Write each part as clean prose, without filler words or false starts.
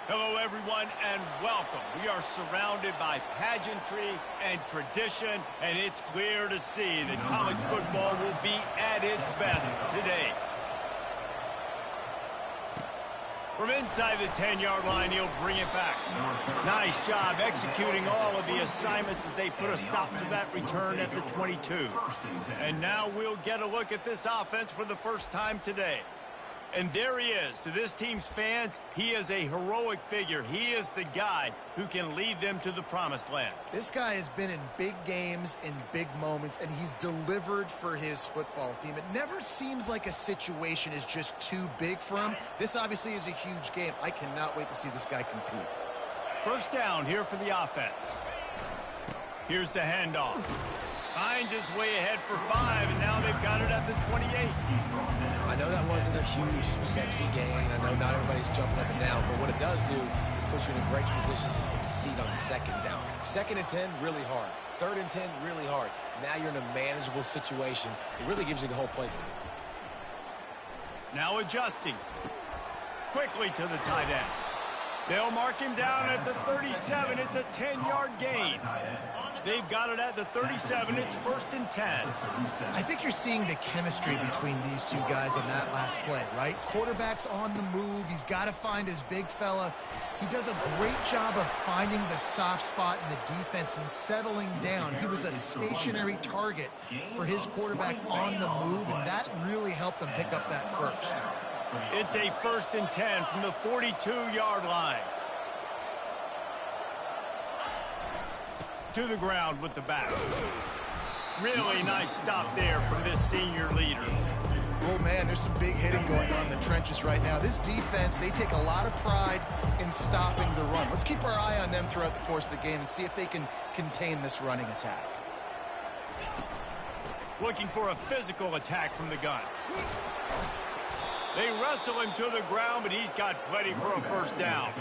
Hello, everyone, and welcome. We are surrounded by pageantry and tradition, and it's clear to see that college football will be at its best today. From inside the 10-yard line, he'll bring it back. Nice job executing all of the assignments as they put a stop to that return at the 22. And now we'll get a look at this offense for the first time today. And there he is. To this team's fans, he is a heroic figure. He is the guy who can lead them to the promised land. This guy has been in big games, in big moments, and he's delivered for his football team. It never seems like a situation is just too big for him. This obviously is a huge game. I cannot wait to see this guy compete. First down here for the offense. Here's the handoff. Hines is way ahead for 5, and now they've got it at the 28. I know that wasn't a huge, sexy gain. I know not everybody's jumping up and down, but what it does do is put you in a great position to succeed on second down. Second and 10, really hard. Third and 10, really hard. Now you're in a manageable situation. It really gives you the whole playbook. Now adjusting. Quickly to the tight end. They'll mark him down at the 37. It's a 10-yard gain. They've got it at the 37. It's 1st and 10. I think you're seeing the chemistry between these two guys in that last play, right? Quarterback's on the move. He's got to find his big fella. He does a great job of finding the soft spot in the defense and settling down. He was a stationary target for his quarterback on the move, and that really helped them pick up that first. It's a 1st and 10 from the 42-yard line. To the ground with the back. Really nice stop there from this senior leader. Oh, man, there's some big hitting going on in the trenches right now. This defense, they take a lot of pride in stopping the run. Let's keep our eye on them throughout the course of the game and see if they can contain this running attack. Looking for a physical attack from the gun. They wrestle him to the ground, but he's got plenty for a first down.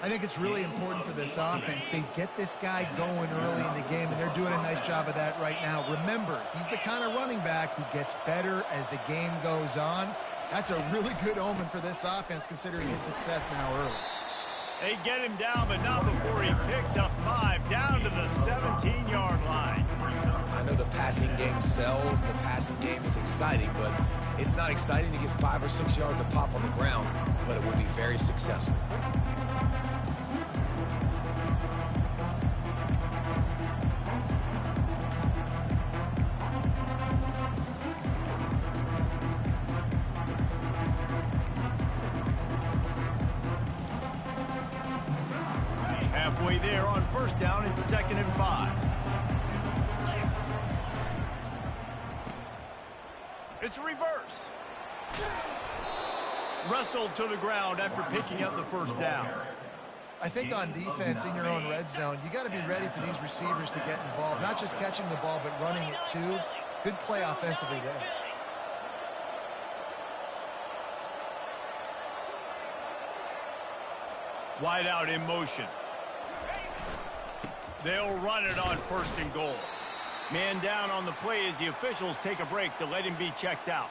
I think it's really important for this offense. They get this guy going early in the game, and they're doing a nice job of that right now. Remember, he's the kind of running back who gets better as the game goes on. That's a really good omen for this offense, considering his success now early. They get him down, but not before he picks up 5, down to the 17-yard line. I know the passing game sells, the passing game is exciting, but it's not exciting to get 5 or 6 yards of pop on the ground, but it will be very successful. Halfway there on first down, it's 2nd and 5. It's a reverse. Wrestled to the ground after picking up the first down. I think on defense in your own red zone, you got to be ready for these receivers to get involved. Not just catching the ball, but running it too. Good play offensively there. Wide out in motion. They'll run it on 1st and goal. Man down on the play as the officials take a break to let him be checked out.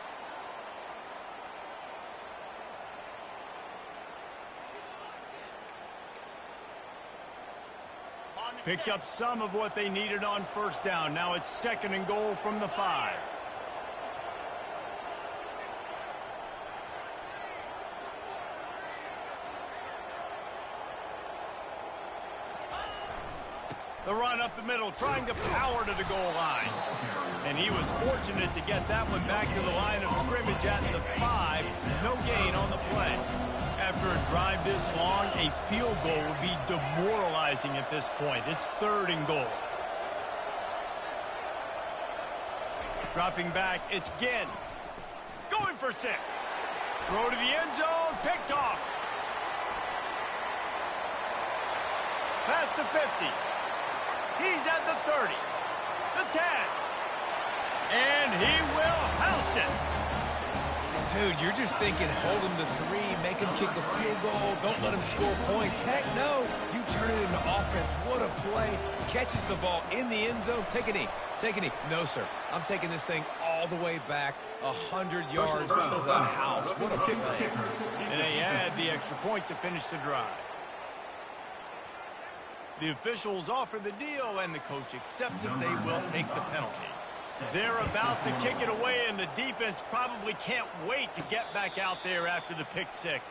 Picked up some of what they needed on first down. Now it's 2nd and goal from the 5. The run up the middle, trying to power to the goal line. And he was fortunate to get that one back to the line of scrimmage at the 5. No gain on the play. After a drive this long, a field goal would be demoralizing at this point. It's 3rd and goal. Dropping back, it's Ginn. Going for 6. Throw to the end zone, picked off. Pass to 50. He's at the 30, the 10, and he will house it. Dude, you're just thinking hold him to 3, make him kick a field goal, don't let him score points. Heck no, you turn it into offense. What a play. Catches the ball in the end zone. Take a knee. Take a knee. No, sir. I'm taking this thing all the way back 100 yards to the house. What a play. And they add the extra point to finish the drive. The officials offer the deal, and the coach accepts it. They will take the penalty. They're about to kick it away, and the defense probably can't wait to get back out there after the pick six.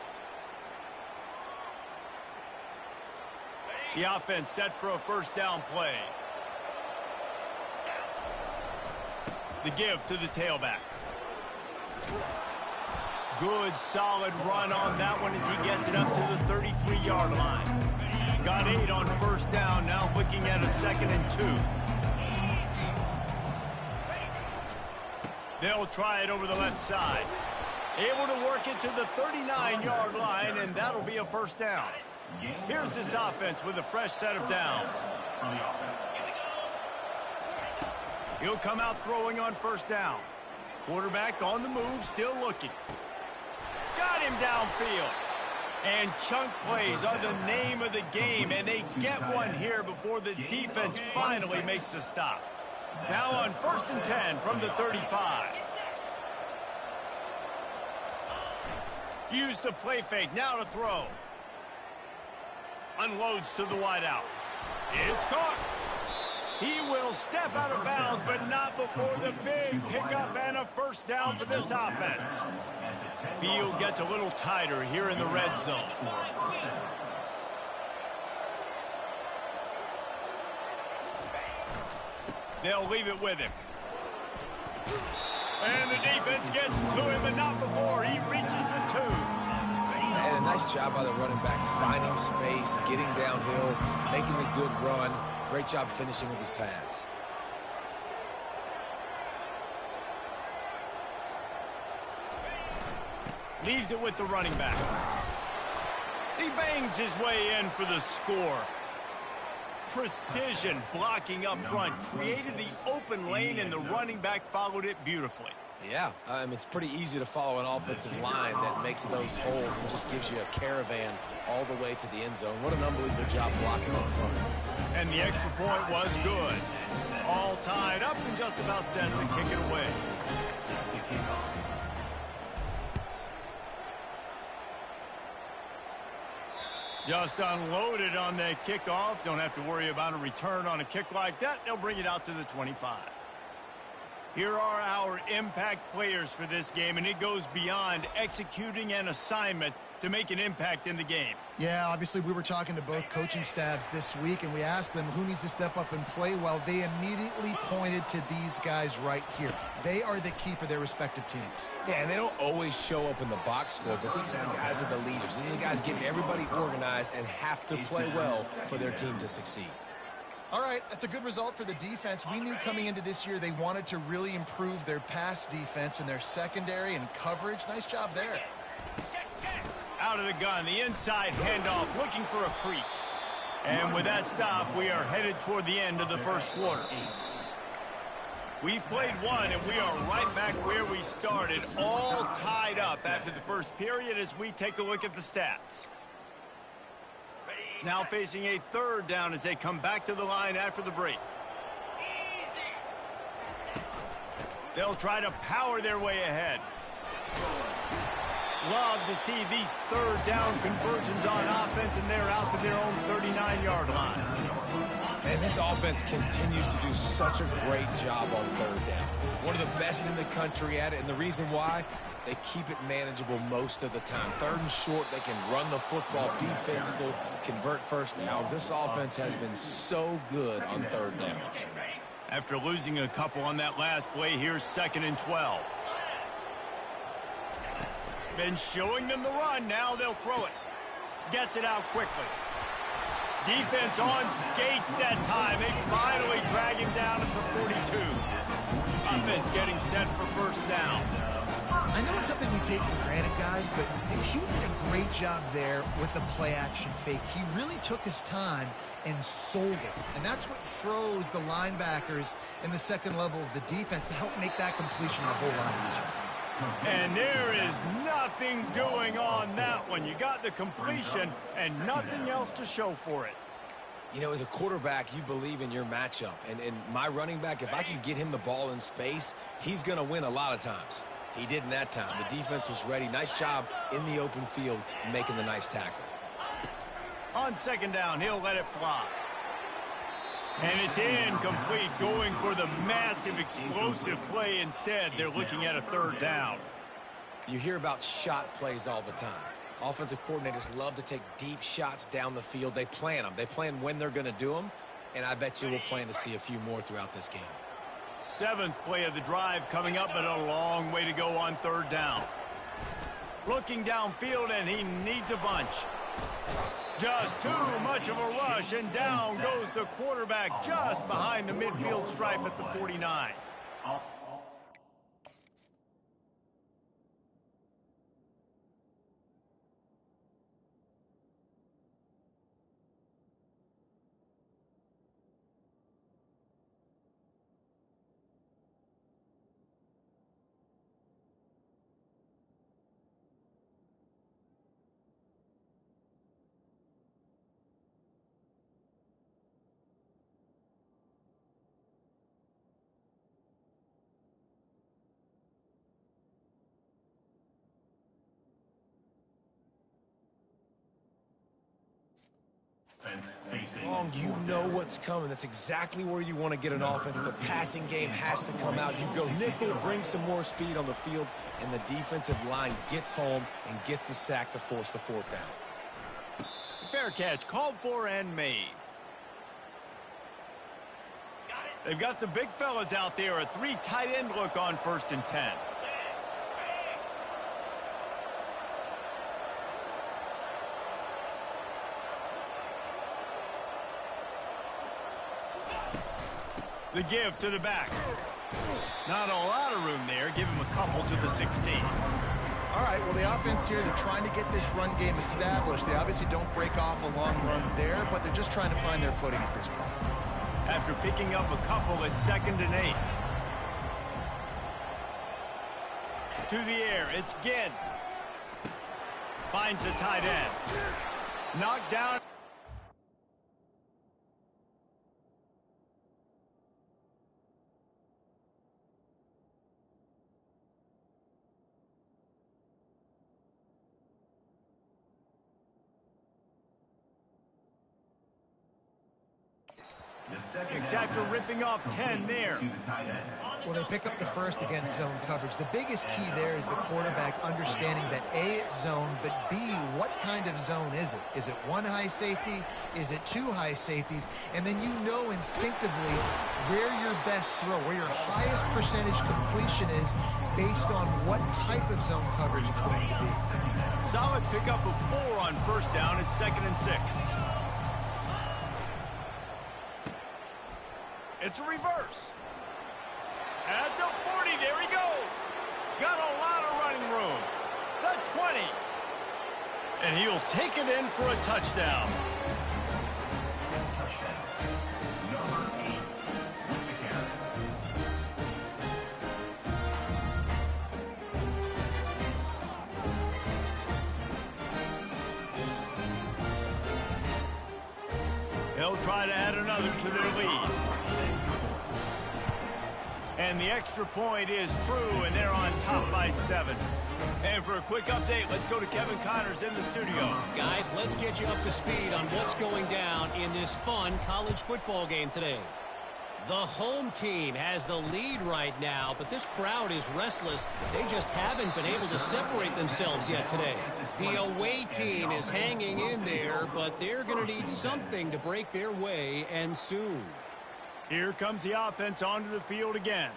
The offense set for a first down play. The give to the tailback. Good, solid run on that one as he gets it up to the 33-yard line. Got 8 on first down, now looking at a 2nd and 2. They'll try it over the left side. Able to work it to the 39-yard line, and that'll be a first down. Here's this offense with a fresh set of downs. He'll come out throwing on first down. Quarterback on the move, still looking. Got him downfield. And chunk plays are the name of the game, and they get one here before the defense finally makes a stop. Now on 1st and 10 from the 35. Use the play fake, now to throw. Unloads to the wideout. It's caught. He will step out of bounds, but not before the big pickup and a first down for this offense. Field gets a little tighter here in the red zone. They'll leave it with him. And the defense gets to him, but not before he reaches the 2. And a nice job by the running back, finding space, getting downhill, making a good run. Great job finishing with his pads. Leaves it with the running back. He bangs his way in for the score. Precision blocking up front created the open lane, and the running back followed it beautifully. Yeah, it's pretty easy to follow an offensive line that makes those holes and just gives you a caravan all the way to the end zone. What an unbelievable job blocking up front. And the extra point was good. All tied up and just about set to kick it away. Just unloaded on the kickoff. Don't have to worry about a return on a kick like that. They'll bring it out to the 25. Here are our impact players for this game, and it goes beyond executing an assignment to make an impact in the game. Yeah, obviously we were talking to both coaching staffs this week, and we asked them who needs to step up and play well. They immediately pointed to these guys right here. They are the key for their respective teams. Yeah, and they don't always show up in the box score, but these are the guys that are the leaders. These are the guys getting everybody organized and have to play well for their team to succeed. All right, that's a good result for the defense. We knew coming into this year they wanted to really improve their pass defense and their secondary and coverage. Nice job there. Out of the gun, the inside handoff, looking for a crease. And with that stop, we are headed toward the end of the first quarter. We've played one, and we are right back where we started, all tied up after the first period as we take a look at the stats. Now facing a 3rd down as they come back to the line after the break. They'll try to power their way ahead. Love to see these 3rd down conversions on offense, and they're out to their own 39-yard line. And this offense continues to do such a great job on 3rd down. One of the best in the country at it, and the reason why, they keep it manageable most of the time. 3rd and short, they can run the football, be physical, convert first downs. This offense has been so good on 3rd downs. After losing a couple on that last play, here's 2nd and 12. Been showing them the run, now they'll throw it. Gets it out quickly. Defense on skates that time. They finally drag him down at the 42. Offense getting set for first down. I know it's something we take for granted, guys, but Hugh did a great job there with the play-action fake. He really took his time and sold it. And that's what froze the linebackers in the second level of the defense to help make that completion a whole lot easier. And there is nothing doing on that one. You got the completion and nothing else to show for it. You know, as a quarterback, you believe in your matchup. And my running back, if I can get him the ball in space, he's going to win a lot of times. He did in that time. The defense was ready. Nice job in the open field making the nice tackle. On 2nd down, he'll let it fly. And it's incomplete, going for the massive explosive play instead. They're looking at a third down. You hear about shot plays all the time. Offensive coordinators love to take deep shots down the field. They plan them. They plan when they're going to do them, and I bet you we'll plan to see a few more throughout this game. 7th play of the drive coming up, but a long way to go on third down. Looking downfield, and he needs a bunch. Just too much of a rush, and down goes the quarterback just behind the midfield stripe at the 49. Long, you know what's coming. That's exactly where you want to get an offense. The passing game has to come out. You go nickel, bring some more speed on the field, and the defensive line gets home and gets the sack to force the 4th down. Fair catch, called for and made. They've got the big fellas out there. A 3 tight end look on 1st and 10. The give to the back. Not a lot of room there. Give him a couple to the 16. All right, well, the offense here, they're trying to get this run game established. They obviously don't break off a long run there, but they're just trying to find their footing at this point. After picking up a couple at 2nd and 8. To the air, it's Ginn. Finds the tight end. Knocked down. It's after ripping off 10 there. Well, they pick up the first against zone coverage. The biggest key there is the quarterback understanding that A, it's zone, but B, what kind of zone is it? Is it 1 high safety? Is it 2 high safeties? And then you know instinctively where your best throw, where your highest percentage completion is based on what type of zone coverage it's going to be. Solid pickup of 4 on 1st down at 2nd and 6. It's a reverse. At the 40, there he goes. Got a lot of running room. The 20. And he'll take it in for a touchdown. Number 8, with the carry. They'll try to add another to their lead. And the extra point is true, and they're on top by 7. And for a quick update, let's go to Kevin Connors in the studio. Guys, let's get you up to speed on what's going down in this fun college football game today. The home team has the lead right now, but this crowd is restless. They just haven't been able to separate themselves yet today. The away team is hanging in there, but they're going to need something to break their way, and soon. Here comes the offense onto the field again.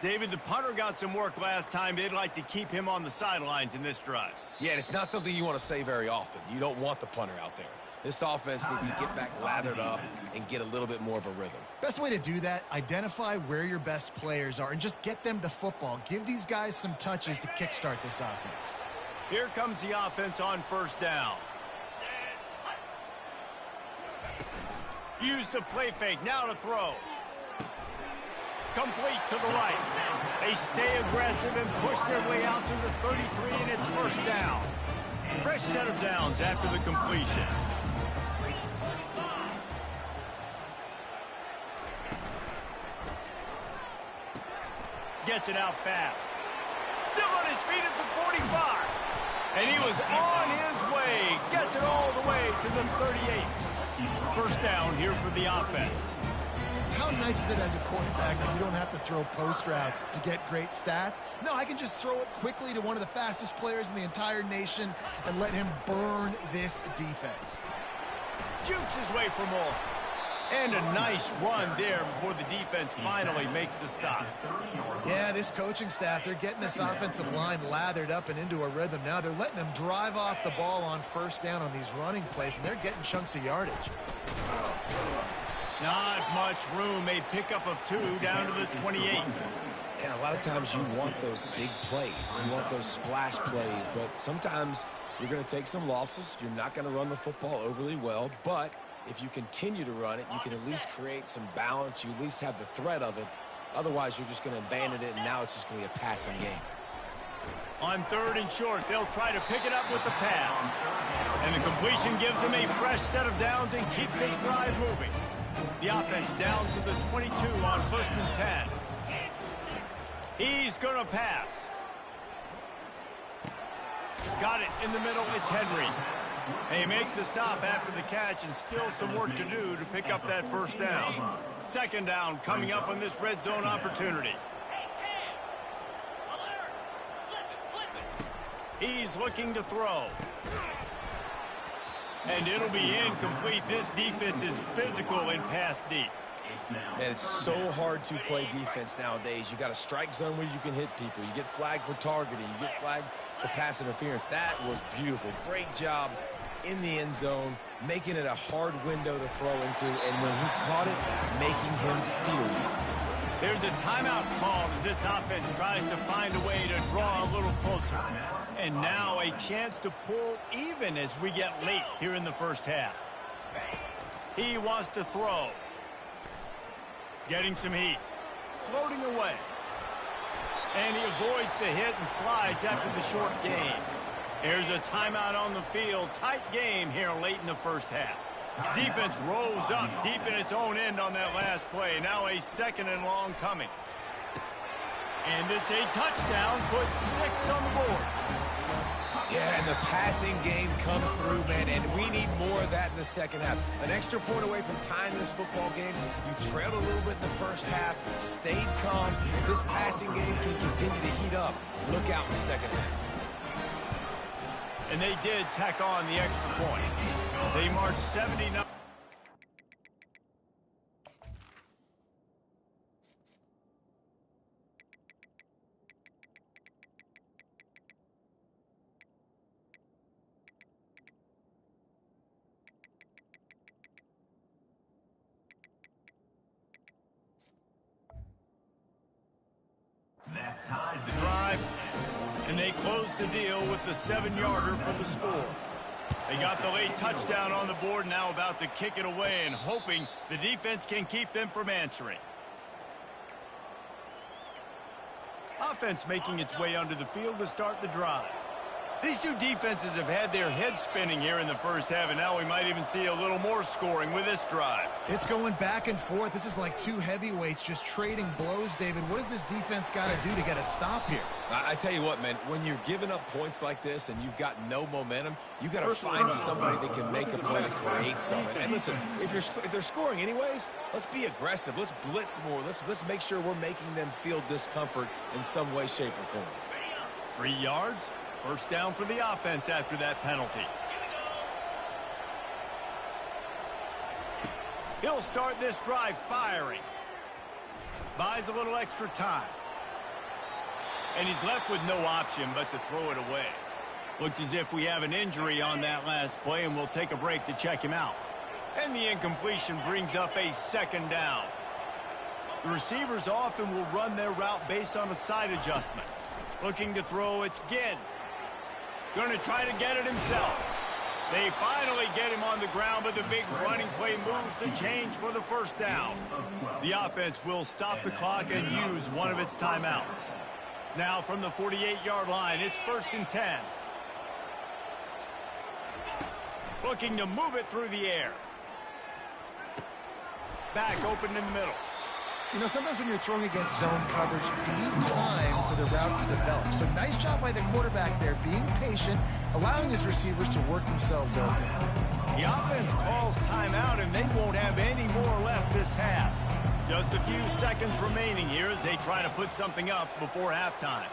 David, the punter got some work last time. They'd like to keep him on the sidelines in this drive. Yeah, and it's not something you want to say very often. You don't want the punter out there. This offense needs to get back lathered up and get a little bit more of a rhythm. Best way to do that, identify where your best players are and just get them the football. Give these guys some touches to kickstart this offense. Here comes the offense on 1st down. Use the play fake, now to throw. Complete to the right. They stay aggressive and push their way out to the 33, and it's 1st down. Fresh set of downs after the completion. Gets it out fast. Still on his feet at the 45. And he was on his way. Gets it all the way to the 38. 1st down here for the offense. nice is it as a quarterback that you don't have to throw post routes to get great stats? No, I can just throw it quickly to one of the fastest players in the entire nation and let him burn this defense. Jukes his way for more. And a nice run there before the defense finally makes the stop. Yeah, this coaching staff, they're getting this offensive line lathered up and into a rhythm now. They're letting them drive off the ball on first down on these running plays, and they're getting chunks of yardage. Not much room. A pickup of 2 down to the 28. And a lot of times you want those big plays. You want those splash plays. But sometimes you're going to take some losses. You're not going to run the football overly well. But if you continue to run it, you can at least create some balance. You at least have the threat of it. Otherwise, you're just going to abandon it, and now it's just going to be a passing game. On 3rd and short, they'll try to pick it up with the pass. And the completion gives them a fresh set of downs and keeps this drive moving. The offense down to the 22 on 1st and 10. He's going to pass. Got it in the middle. It's Henry. They make the stop after the catch, and still some work to do to pick up that first down. 2nd down coming up on this red zone opportunity. He's looking to throw. And it'll be incomplete. This defense is physical and pass deep. Man, it's so hard to play defense nowadays. You got a strike zone where you can hit people. You get flagged for targeting. You get flagged for pass interference. That was beautiful. Great job in the end zone, making it a hard window to throw into, and when he caught it, making him feel it. There's a timeout called as this offense tries to find a way to draw a little closer. And now a chance to pull even as we get late here in the first half. He wants to throw. Getting some heat. Floating away. And he avoids the hit and slides after the short gain. Here's a timeout on the field. Tight game here late in the first half. Defense rolls up deep in its own end on that last play. Now a 2nd and long coming. And it's a touchdown. Puts 6 on the board. Yeah, and the passing game comes through, man, and we need more of that in the second half. An extra point away from tying this football game. You trailed a little bit in the first half, stayed calm. This passing game can continue to heat up. Look out in the second half. And they did tack on the extra point. They marched 79. That ties the Drive, and they close the deal with the 7-yarder for the score. They got the late touchdown on the board, now about to kick it away and hoping the defense can keep them from answering. Offense making its way onto the field to start the drive. These two defenses have had their heads spinning here in the first half, and now we might even see a little more scoring with this drive. It's going back and forth. This is like two heavyweights just trading blows, David. What does this defense got to do to get a stop here? I tell you what, man, when you're giving up points like this and you've got no momentum, you got to find somebody that can make a play to create something. And listen, if they're scoring anyways, let's be aggressive. Let's blitz more. Let's make sure we're making them feel discomfort in some way, shape, or form. 3 yards. First down for the offense after that penalty. He'll start this drive firing. Buys a little extra time. And he's left with no option but to throw it away. Looks as if we have an injury on that last play, and we'll take a break to check him out. And the incompletion brings up a 2nd down. The receivers often will run their route based on a side adjustment. Looking to throw, it's Ginn. Going to try to get it himself. They finally get him on the ground, but the big running play moves the change for the first down. The offense will stop the clock and use one of its timeouts. Now from the 48-yard line, it's 1st and 10. Looking to move it through the air. Back open in the middle. You know, sometimes when you're throwing against zone coverage, you need time for the routes to develop. So nice job by the quarterback there, being patient, allowing his receivers to work themselves open. The offense calls timeout, and they won't have any more left this half. Just a few seconds remaining here as they try to put something up before halftime.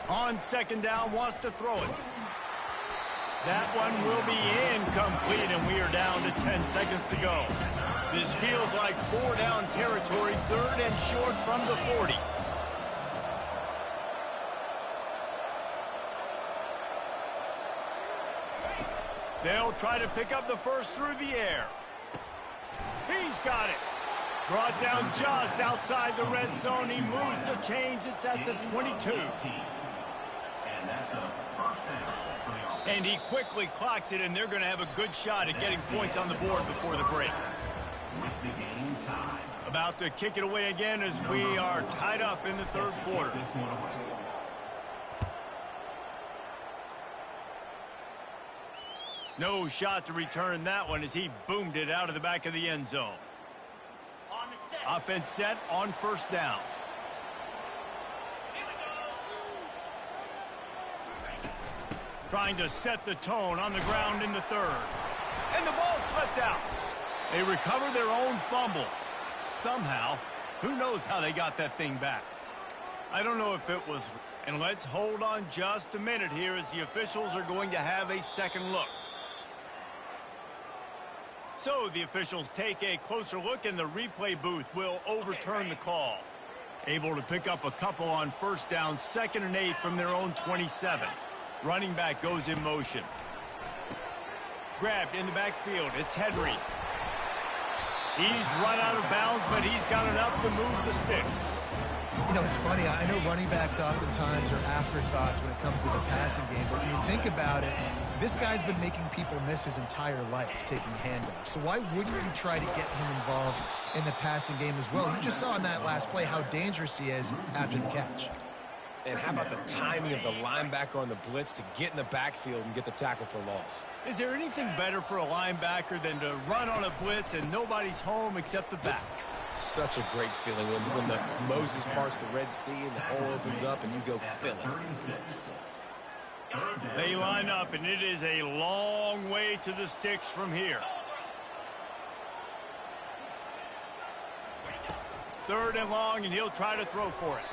On second down, wants to throw it. That one will be incomplete, and we are down to 10 seconds to go. This feels like 4-down territory, 3rd and short from the 40. They'll try to pick up the first through the air. He's got it. Brought down just outside the red zone. He moves the chains. It's at the 22. And he quickly clocks it, and they're going to have a good shot at getting points on the board before the break. About to kick it away again as we are tied up in the 3rd quarter. No shot to return that one as he boomed it out of the back of the end zone. Offense set on first down. Trying to set the tone on the ground in the 3rd. And the ball slipped out. They recover their own fumble. Somehow, who knows how they got that thing back. I don't know if it was... And let's hold on just a minute here as the officials are going to have a second look. So the officials take a closer look, and the replay booth will overturn the call. Able to pick up a couple on first down, 2nd and 8 from their own 27. Running back goes in motion. Grabbed in the backfield. It's Henry. He's run out of bounds, but he's got enough to move the sticks. You know, it's funny. I know running backs oftentimes are afterthoughts when it comes to the passing game, but when you think about it, this guy's been making people miss his entire life taking handoffs. So why wouldn't you try to get him involved in the passing game as well? You just saw in that last play how dangerous he is after the catch. And how about the timing of the linebacker on the blitz to get in the backfield and get the tackle for loss? Is there anything better for a linebacker than to run on a blitz and nobody's home except the back? Such a great feeling when the Moses parts the Red Sea and the hole opens up and you go fill it. They line up, and it is a long way to the sticks from here. 3rd and long, and he'll try to throw for it.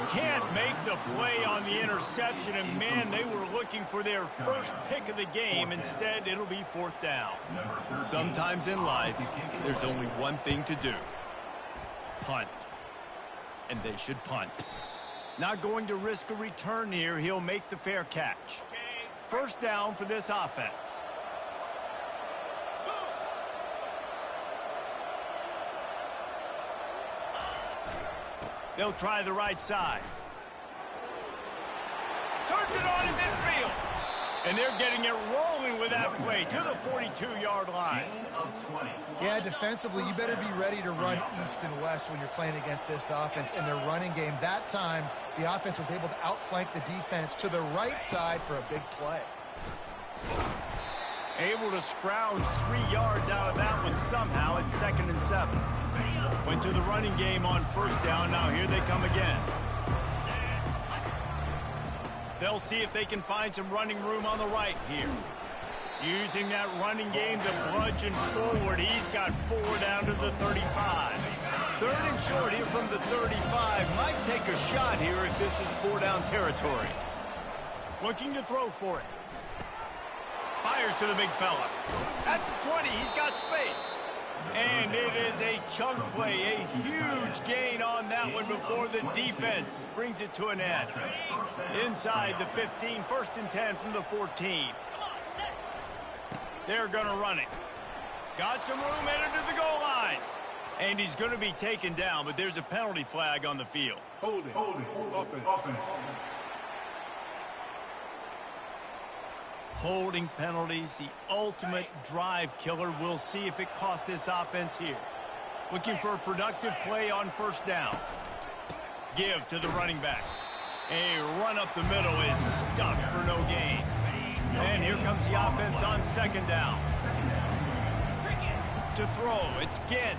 Can't make the play on the interception, and man, they were looking for their first pick of the game. Instead, it'll be 4th down. Sometimes in life, there's only one thing to do. Punt. And they should punt. Not going to risk a return here. He'll make the fair catch. 1st down for this offense. They'll try the right side. Turns it on in midfield. And they're getting it rolling with that play to the 42-yard line. Yeah, defensively, you better be ready to run east and west when you're playing against this offense. In their running game, that time, the offense was able to outflank the defense to the right side for a big play. Able to scrounge 3 yards out of that one somehow. It's 2nd and 7. Went to the running game on first down. Now here they come again. They'll see if they can find some running room on the right here. Using that running game to bludgeon forward. He's got 4 down to the 35. 3rd and short here from the 35. Might take a shot here if this is 4-down territory. Looking to throw for it. Fires to the big fella. At the 20, he's got space. And it is a chunk play, a huge gain on that one before the defense brings it to an end. Inside the 15, 1st and 10 from the 14. They're going to run it. Got some room headed to the goal line. And he's going to be taken down, but there's a penalty flag on the field. Hold it. Offense. Holding penalties, the ultimate drive killer. We'll see if it costs this offense here. Looking for a productive play on first down. Give to the running back. A run up the middle is stuck for no gain. And here comes the offense on second down. To throw, it's Ginn.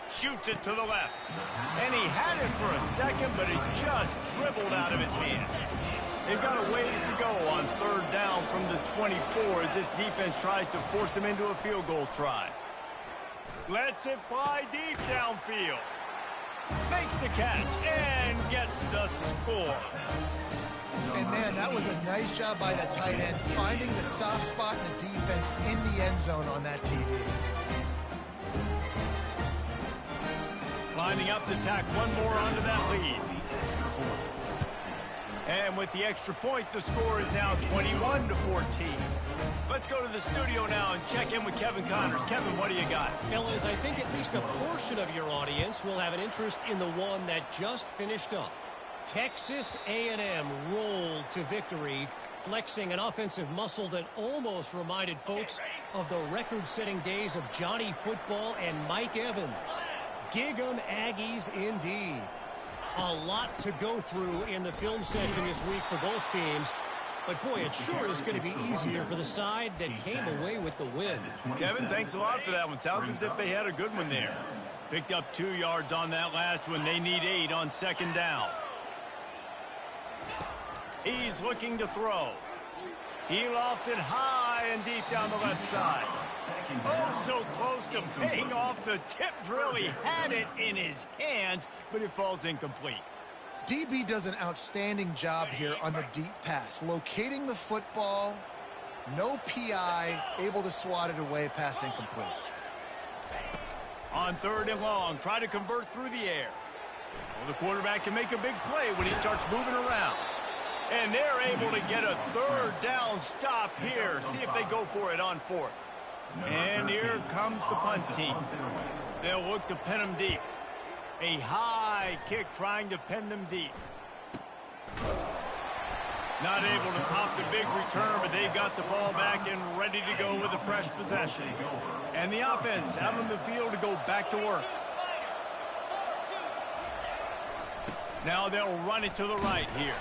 Shoots it to the left. And he had it for a second, but it just dribbled out of his hands. They've got a ways to go on third down from the 24 as this defense tries to force them into a field goal try. Lets it fly deep downfield. Makes the catch and gets the score. And man, that was a nice job by the tight end, finding the soft spot in the defense in the end zone on that TD. Lining up to tack one more onto that lead. And with the extra point, the score is now 21-14. Let's go to the studio now and check in with Kevin Connors. Kevin, what do you got? Fellas, I think at least a portion of your audience will have an interest in the one that just finished up. Texas A&M rolled to victory, flexing an offensive muscle that almost reminded folks of the record-setting days of Johnny Football and Mike Evans. Gig 'em Aggies indeed. A lot to go through in the film session this week for both teams. But, boy, it sure is going to be easier for the side that came away with the win. Kevin, thanks a lot for that one. Sounds as if they had a good one there. Picked up 2 yards on that last one. They need 8 on second down. He's looking to throw. He lofts it high and deep down the left side. Oh, so close to paying off the tip drill. He had it in his hands, but it falls incomplete. DB does an outstanding job here on the deep pass, locating the football, no PI, able to swat it away, pass incomplete. On third and long, try to convert through the air. Well, the quarterback can make a big play when he starts moving around. And they're able to get a third down stop here. See if they go for it on fourth. And here comes the punt team. They'll look to pin them deep. A high kick trying to pin them deep. Not able to pop the big return, but they've got the ball back and ready to go with a fresh possession. And the offense out on the field to go back to work. Now they'll run it to the right here.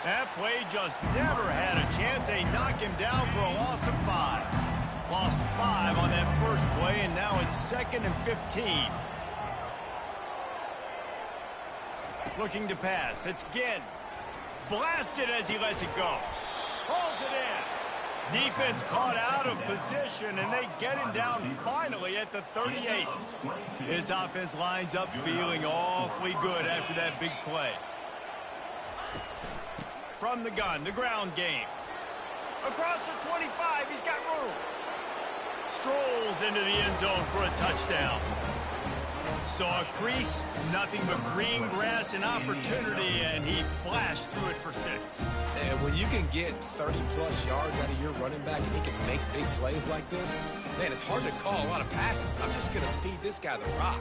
That play just never had a chance. They knock him down for a loss of 5. Lost 5 on that first play, and now it's 2nd and 15. Looking to pass. It's Ginn. Blasted as he lets it go. Hauls it in. Defense caught out of position, and they get him down finally at the 38. This offense lines up feeling awfully good after that big play. From the gun, the ground game. Across the 25, he's got room. Strolls into the end zone for a touchdown. Saw a crease, nothing but green grass and opportunity, and he flashed through it for 6. And when you can get 30-plus yards out of your running back and he can make big plays like this, man, it's hard to call a lot of passes. I'm just going to feed this guy the rock.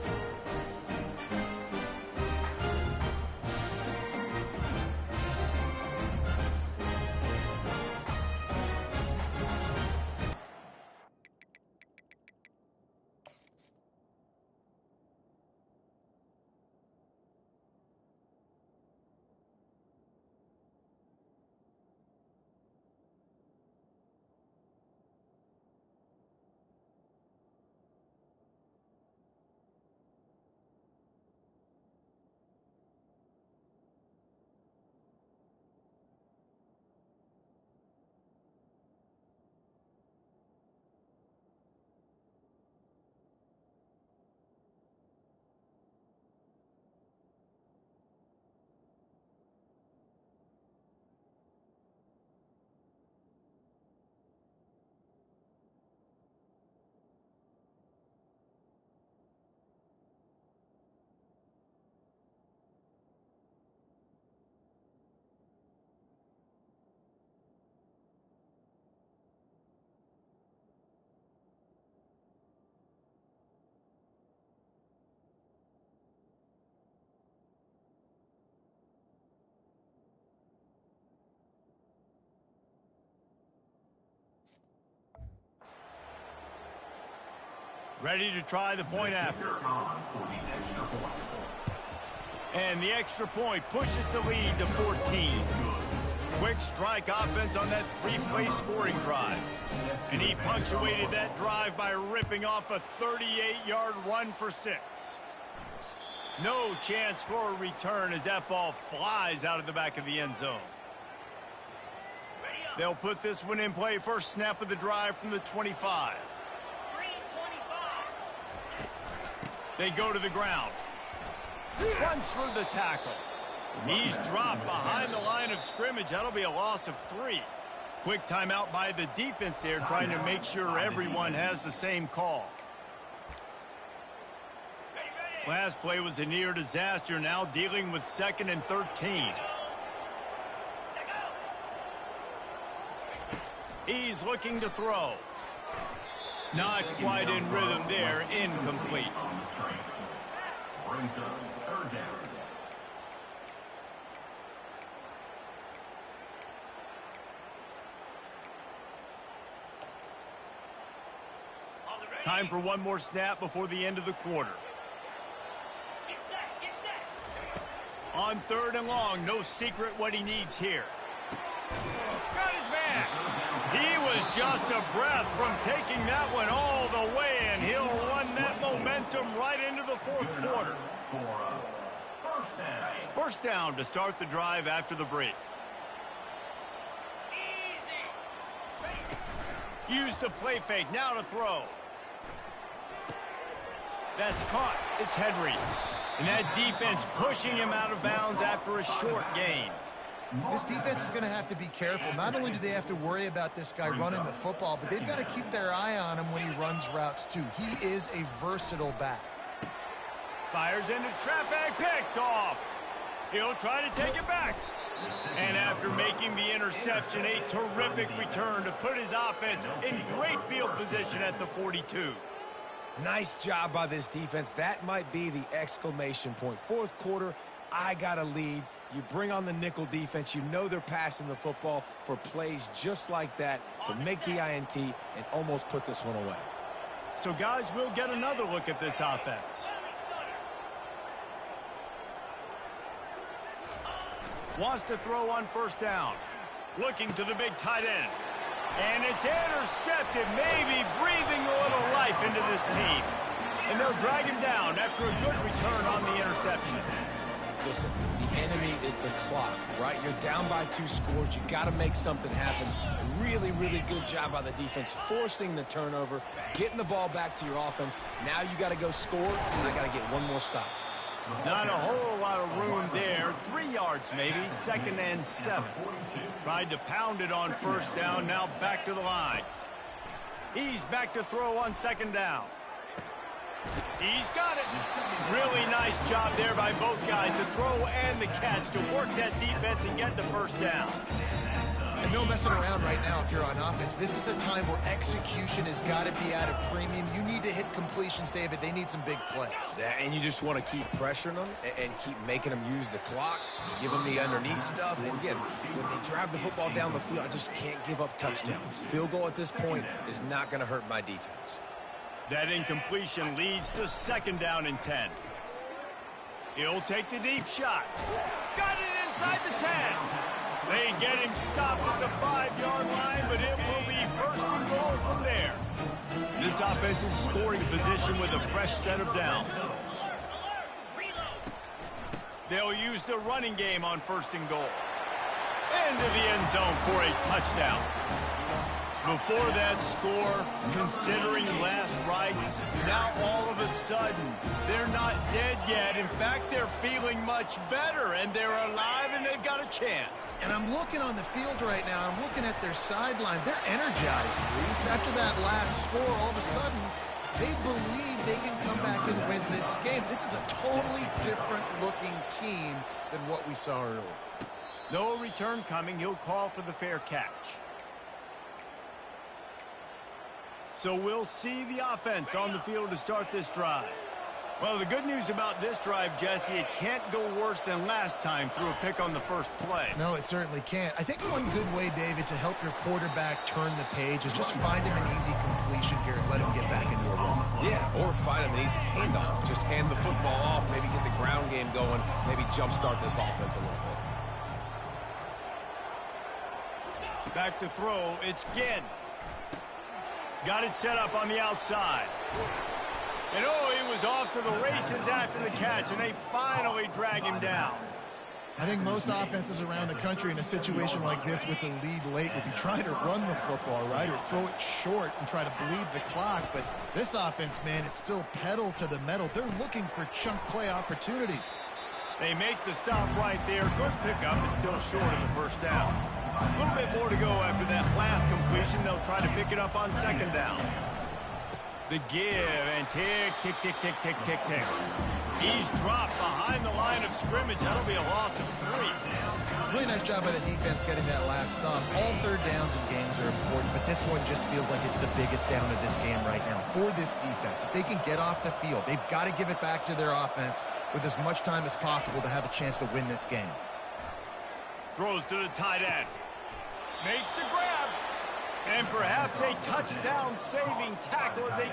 Ready to try the point after. And the extra point pushes the lead to 14. Quick strike offense on that 3-play scoring drive. And he punctuated that drive by ripping off a 38-yard run for 6. No chance for a return as that ball flies out of the back of the end zone. They'll put this one in play first snap of the drive from the 25. They go to the ground. Runs for the tackle. He's dropped behind the line of scrimmage. That'll be a loss of 3. Quick timeout by the defense there, trying to make sure everyone has the same call. Last play was a near disaster, now dealing with 2nd and 13. He's looking to throw. Not quite in rhythm there, incomplete. Brings up 3rd down. Time for one more snap before the end of the quarter. On 3rd and long, no secret what he needs here. Got his man. He was just a breath from taking that one all the way, and he'll run that momentum right into the 4th quarter. First down to start the drive after the break. Use the play fake, now to throw. That's caught. It's Henry. And that defense pushing him out of bounds after a short gain. This defense is going to have to be careful. Not only do they have to worry about this guy running the football, but they've got to keep their eye on him when he runs routes too. He is a versatile back. Fires into traffic, picked off. He'll try to take it back. And after making the interception, a terrific return to put his offense in great field position at the 42. Nice job by this defense. That might be the exclamation point. 4th quarter, I got a lead. You bring on the nickel defense. You know they're passing the football for plays just like that to make the INT and almost put this one away. So, guys, we'll get another look at this offense. Wants to throw on 1st down. Looking to the big tight end. And it's intercepted, maybe breathing a little life into this team. And they'll drag him down after a good return on the interception. Listen, the enemy is the clock, right? You're down by 2 scores. You got to make something happen. Really, really good job by the defense, forcing the turnover, getting the ball back to your offense. Now you got to go score, and I got to get one more stop. Not a whole lot of room there. 3 yards maybe, 2nd and 7. Tried to pound it on 1st down, now back to the line. He's back to throw on 2nd down. He's got it. Really nice job there by both guys, the throw and the catch, to work that defense and get the 1st down. And no messing around right now if you're on offense. This is the time where execution has got to be at a premium. You need to hit completions, David. They need some big plays. Yeah, and you just want to keep pressuring them and keep making them use the clock, give them the underneath stuff. And again, when they drive the football down the field, I just can't give up touchdowns. Field goal at this point is not going to hurt my defense. That incompletion leads to 2nd down and 10. He'll take the deep shot. Got it inside the 10. They get him stopped at the 5-yard line, but it will be 1st and goal from there. This offensive scoring position with a fresh set of downs. They'll use the running game on 1st and goal. Into the end zone for a touchdown. Before that score, considering last rites, now all of a sudden, they're not dead yet. In fact, they're feeling much better, and they're alive, and they've got a chance. And I'm looking on the field right now. I'm looking at their sideline. They're energized, Reese. After that last score, all of a sudden, they believe they can come back and win this game. This is a totally different-looking team than what we saw earlier. No return coming. He'll call for the fair catch. So we'll see the offense on the field to start this drive. Well, the good news about this drive, Jesse, it can't go worse than last time through a pick on the first play. No, it certainly can't. I think one good way, David, to help your quarterback turn the page is just find him an easy completion here and let him get back into a run. Yeah, or find him an easy handoff. Just hand the football off, maybe get the ground game going, maybe jumpstart this offense a little bit. Back to throw, it's Ginn. Got it set up on the outside. And oh, he was off to the races after the catch, and they finally drag him down. I think most offenses around the country in a situation like this with the lead late would be trying to run the football, right, or throw it short and try to bleed the clock. But this offense, man, it's still pedal to the metal. They're looking for chunk play opportunities. They make the stop right there. Good pickup. It's still short of the first down. A little bit more to go after that last completion. They'll try to pick it up on second down. The give and tick, tick, tick, tick, tick, tick, tick. He's dropped behind the line of scrimmage. That'll be a loss of 3. Really nice job by the defense getting that last stop. All third downs in games are important, but this one just feels like it's the biggest down of this game right now for this defense. If they can get off the field, they've got to give it back to their offense with as much time as possible to have a chance to win this game. Throws to the tight end. Makes the grab. And perhaps a touchdown-saving tackle as they...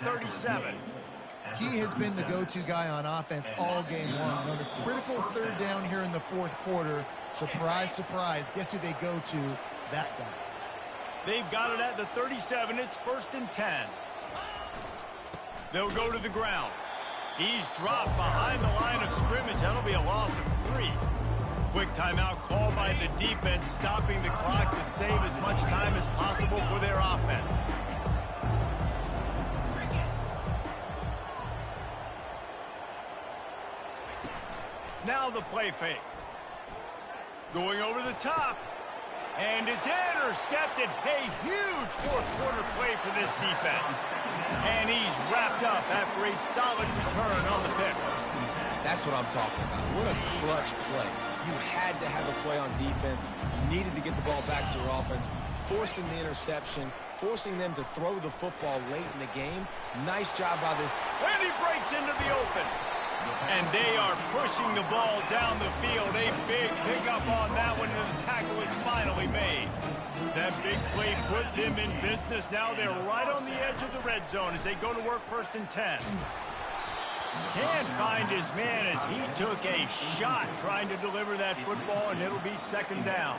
.37. He has been the go-to guy on offense all game long. On a critical third down here in the fourth quarter, surprise, surprise, guess who they go to? That guy. They've got it at the 37. It's 1st and 10. They'll go to the ground. He's dropped behind the line of scrimmage. That'll be a loss of 3. Quick timeout called by the defense, stopping the clock to save as much time as possible for their offense. Now the play fake. Going over the top. And it's intercepted. A huge fourth quarter play for this defense. And he's wrapped up after a solid return on the pick. That's what I'm talking about. What a clutch play. You had to have a play on defense. You needed to get the ball back to your offense, forcing the interception, forcing them to throw the football late in the game. Nice job by this. And he breaks into the open. And they are pushing the ball down the field. A big pickup on that one, and the tackle is finally made. That big play put them in business. Now they're right on the edge of the red zone as they go to work 1st and 10. Can't find his man as he took a shot trying to deliver that football, and it'll be 2nd down.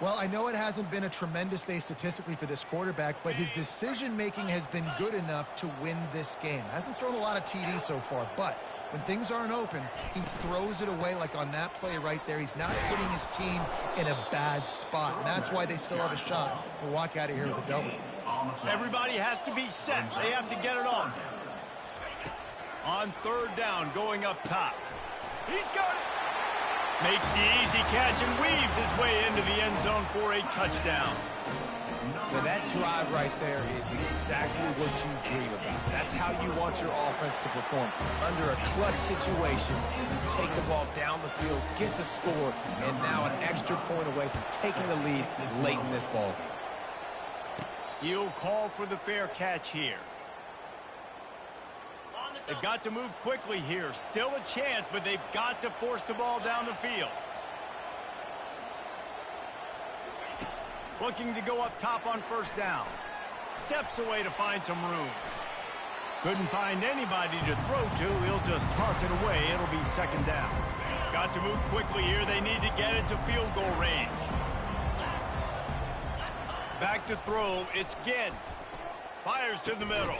Well, I know it hasn't been a tremendous day statistically for this quarterback, but his decision-making has been good enough to win this game. Hasn't thrown a lot of TDs so far, but when things aren't open, he throws it away like on that play right there. He's not putting his team in a bad spot, and that's why they still have a shot to walk out of here with a W. Everybody has to be set. They have to get it off. On 3rd down, going up top. He's got it. Makes the easy catch and weaves his way into the end zone for a touchdown. Now that drive right there is exactly what you dream about. That's how you want your offense to perform. Under a clutch situation, you take the ball down the field, get the score, and now an extra point away from taking the lead late in this ball game. He'll call for the fair catch here. They've got to move quickly here. Still a chance, but they've got to force the ball down the field. Looking to go up top on 1st down. Steps away to find some room. Couldn't find anybody to throw to. He'll just toss it away. It'll be 2nd down. Got to move quickly here. They need to get it to field goal range. Back to throw. It's Ginn. Fires to the middle.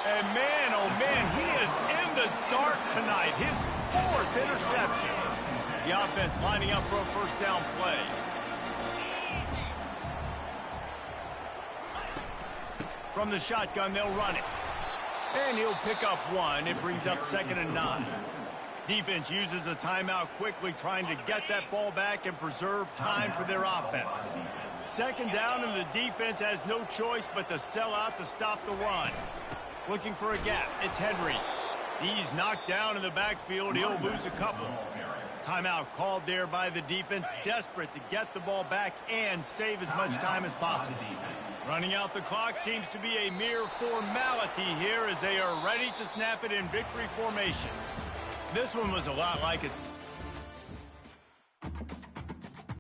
And man, oh man, he is in the dark tonight. His 4th interception. The offense lining up for a 1st down play. From the shotgun, they'll run it. And he'll pick up 1. It brings up 2nd and 9. Defense uses a timeout quickly, trying to get that ball back and preserve time for their offense. Second down, and the defense has no choice but to sell out to stop the run. Looking for a gap. It's Henry. He's knocked down in the backfield. He'll lose a couple. Timeout called there by the defense, desperate to get the ball back and save as much time as possible. Running out the clock seems to be a mere formality here as they are ready to snap it in victory formation. This one was a lot like it.